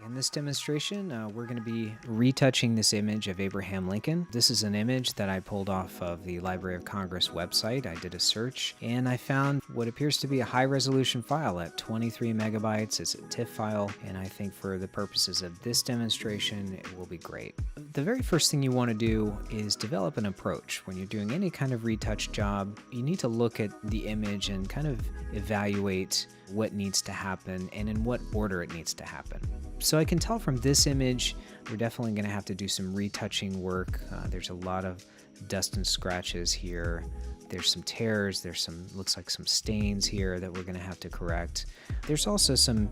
In this demonstration, we're going to be retouching this image of Abraham Lincoln. This is an image that I pulled off of the Library of Congress website. I did a search and I found what appears to be a high-resolution file at 23 megabytes. It's a TIFF file, and I think for the purposes of this demonstration, it will be great. The very first thing you want to do is develop an approach. When you're doing any kind of retouch job, you need to look at the image and kind of evaluate what needs to happen and in what order it needs to happen. So I can tell from this image, we're definitely going to have to do some retouching work. There's a lot of dust and scratches here. There's some tears, there's some, looks like some stains here that we're going to have to correct. There's also some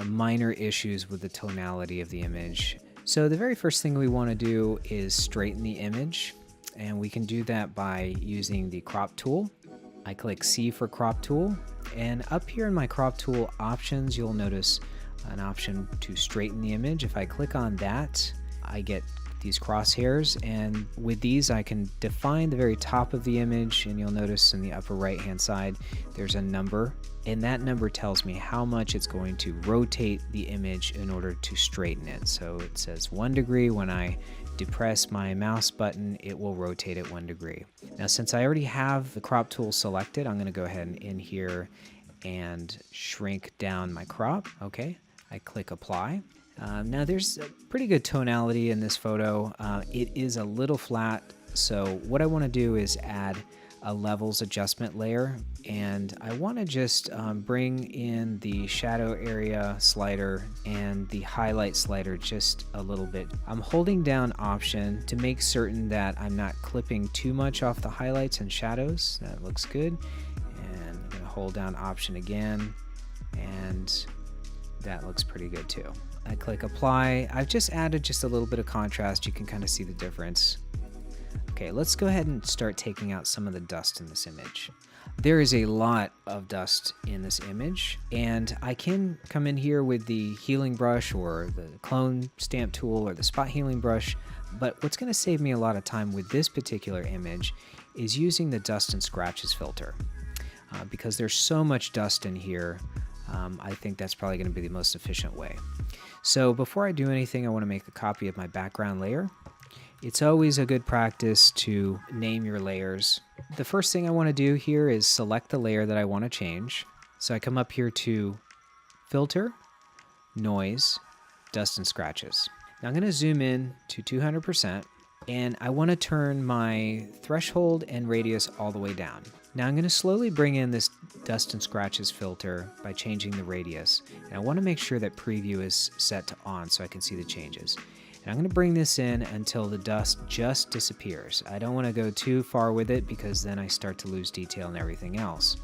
minor issues with the tonality of the image. So the very first thing we want to do is straighten the image, and we can do that by using the crop tool. I click C for crop tool, and up here in my crop tool options, you'll notice an option to straighten the image. If I click on that, I get these crosshairs, and with these I can define the very top of the image, and you'll notice in the upper right hand side there's a number, and that number tells me how much it's going to rotate the image in order to straighten it. So it says 1 degree. When I depress my mouse button, it will rotate it 1 degree. Now, since I already have the crop tool selected, I'm going to go ahead and in here and shrink down my crop. Okay, I click apply. Now there's a pretty good tonality in this photo. It is a little flat, so what I want to do is add a levels adjustment layer, and I want to just bring in the shadow area slider and the highlight slider just a little bit. I'm holding down option to make certain that I'm not clipping too much off the highlights and shadows. That looks good. And I'm going to hold down option again, and that looks pretty good too. I click apply. I've just added just a little bit of contrast. You can kind of see the difference. Okay, let's go ahead and start taking out some of the dust in this image. There is a lot of dust in this image, and I can come in here with the healing brush or the clone stamp tool or the spot healing brush, but what's going to save me a lot of time with this particular image is using the dust and scratches filter. Because there's so much dust in here, I think that's probably going to be the most efficient way. So before I do anything, I want to make a copy of my background layer. It's always a good practice to name your layers. The first thing I want to do here is select the layer that I want to change. So I come up here to Filter, Noise, Dust and Scratches. Now I'm going to zoom in to 200%, and I want to turn my threshold and radius all the way down. Now I'm going to slowly bring in this dust and scratches filter by changing the radius, and I want to make sure that preview is set to on so I can see the changes. And I'm going to bring this in until the dust just disappears. I don't want to go too far with it because then I start to lose detail and everything else.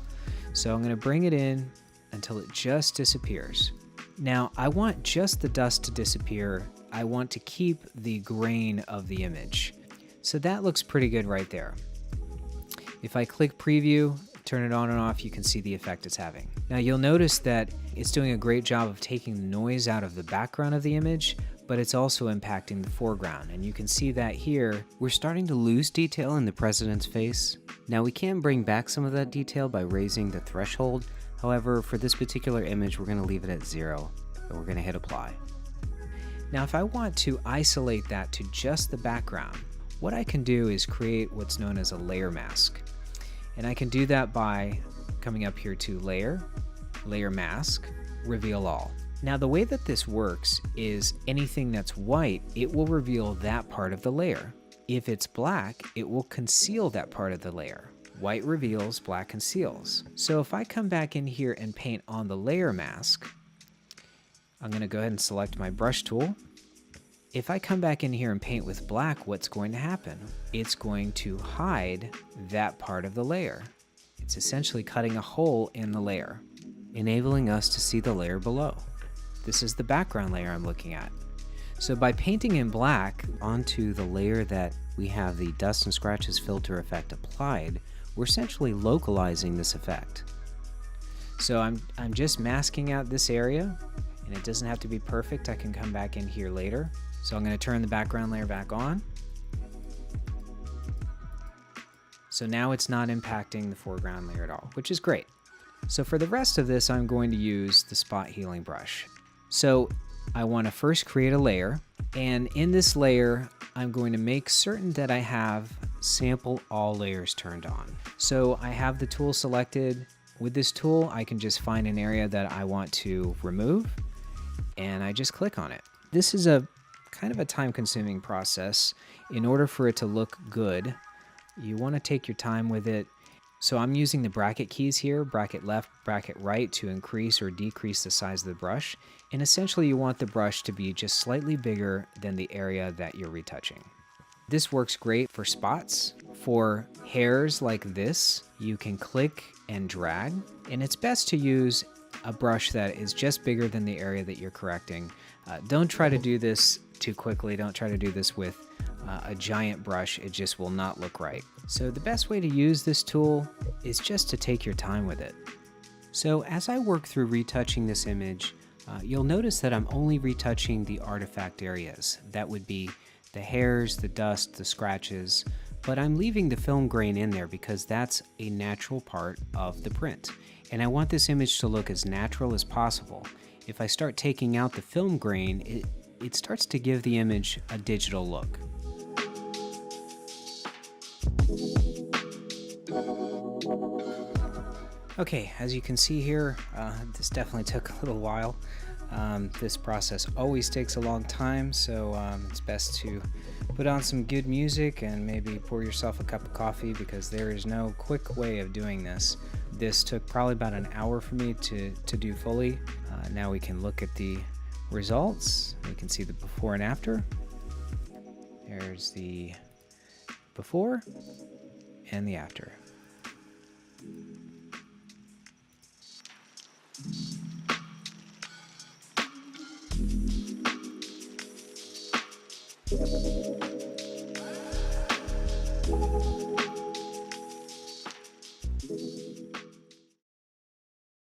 So I'm going to bring it in until it just disappears. Now I want just the dust to disappear. I want to keep the grain of the image. So that looks pretty good right there. If I click preview, turn it on and off, you can see the effect it's having. Now you'll notice that it's doing a great job of taking the noise out of the background of the image, but it's also impacting the foreground. And you can see that here. We're starting to lose detail in the president's face. Now we can bring back some of that detail by raising the threshold. However, for this particular image, we're going to leave it at 0, and we're going to hit apply. Now if I want to isolate that to just the background, what I can do is create what's known as a layer mask. And I can do that by coming up here to Layer, Layer Mask, Reveal All. Now the way that this works is anything that's white, it will reveal that part of the layer. If it's black, it will conceal that part of the layer. White reveals, black conceals. So if I come back in here and paint on the layer mask, I'm going to go ahead and select my brush tool. If I come back in here and paint with black, what's going to happen? It's going to hide that part of the layer. It's essentially cutting a hole in the layer, enabling us to see the layer below. This is the background layer I'm looking at. So by painting in black onto the layer that we have the dust and scratches filter effect applied, we're essentially localizing this effect. So I'm just masking out this area, and it doesn't have to be perfect. I can come back in here later. So I'm going to turn the background layer back on. So now it's not impacting the foreground layer at all, which is great. So for the rest of this, I'm going to use the spot healing brush. So I want to first create a layer, and in this layer, I'm going to make certain that I have sample all layers turned on. So I have the tool selected. With this tool, I can just find an area that I want to remove, and I just click on it. This is a kind of a time-consuming process. In order for it to look good, you want to take your time with it. So I'm using the bracket keys here, bracket left, bracket right, to increase or decrease the size of the brush. And essentially you want the brush to be just slightly bigger than the area that you're retouching. This works great for spots. For hairs like this, you can click and drag, and it's best to use a brush that is just bigger than the area that you're correcting. Don't try to do this too quickly. Don't try to do this with a giant brush. It just will not look right. So the best way to use this tool is just to take your time with it. So as I work through retouching this image, you'll notice that I'm only retouching the artifact areas. That would be the hairs, the dust, the scratches, but I'm leaving the film grain in there because that's a natural part of the print. And I want this image to look as natural as possible. If I start taking out the film grain, it starts to give the image a digital look. Okay, as you can see here, this definitely took a little while. This process always takes a long time, so it's best to put on some good music and maybe pour yourself a cup of coffee, because there is no quick way of doing this. This took probably about an hour for me to do fully. Now we can look at the results. We can see the before and after. There's the before and the after.